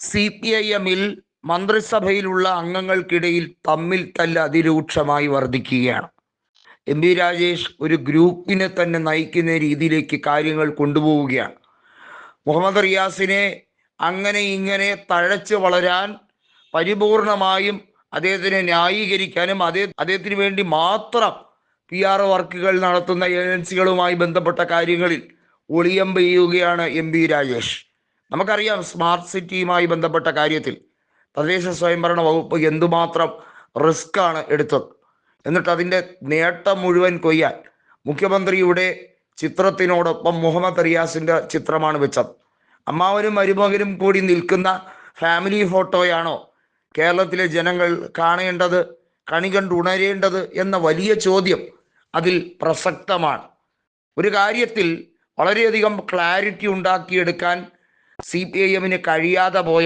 CPIM-ൽ മന്ത്രിസഭയിലുള്ള അംഗങ്ങൾക്കിടയിൽ തമ്മിൽ തല്ല് അതിരൂക്ഷമായി വർദ്ധിക്കുകയാണ്. MP രാജേഷ് ഒരു ഗ്രൂപ്പിനെ തന്നെ നയിക്കുന്ന രീതിയിലേക്ക് കാര്യങ്ങൾ കൊണ്ടുപോവുകയാണ്. മുഹമ്മദ് റിയാസിനെ അങ്ങനെ ഇങ്ങനെ തഴച്ച് വളരാൻ പരിപൂർണമായും അദ്ദേഹത്തിനെ ന്യായീകരിക്കാനും അദ്ദേഹത്തിന് വേണ്ടി മാത്രം PR വർക്കുകൾ നടത്തുന്ന ഏജൻസികളുമായി ബന്ധപ്പെട്ട കാര്യങ്ങളിൽ ഒളിയമ്പ് ചെയ്യുകയാണ് MP രാജേഷ്. നമുക്കറിയാം, സ്മാർട്ട് സിറ്റിയുമായി ബന്ധപ്പെട്ട കാര്യത്തിൽ തദ്ദേശ സ്വയംഭരണ വകുപ്പ് എന്തുമാത്രം റിസ്ക് ആണ് എടുത്തത്. എന്നിട്ട് അതിൻ്റെ നേട്ടം മുഴുവൻ കൊയ്യാൻ മുഖ്യമന്ത്രിയുടെ ചിത്രത്തിനോടൊപ്പം മുഹമ്മദ് റിയാസിൻ്റെ ചിത്രമാണ് വെച്ചത്. അമ്മാവനും മരുമകനും കൂടി നിൽക്കുന്ന ഫാമിലി ഫോട്ടോയാണോ കേരളത്തിലെ ജനങ്ങൾ കാണേണ്ടത്, കണി കണ്ടുണരേണ്ടത് എന്ന വലിയ ചോദ്യം അതിൽ പ്രസക്തമാണ്. ഒരു കാര്യത്തിൽ വളരെയധികം ക്ലാരിറ്റി ഉണ്ടാക്കിയെടുക്കാൻ CPIM-ന് കഴിയാതെ പോയ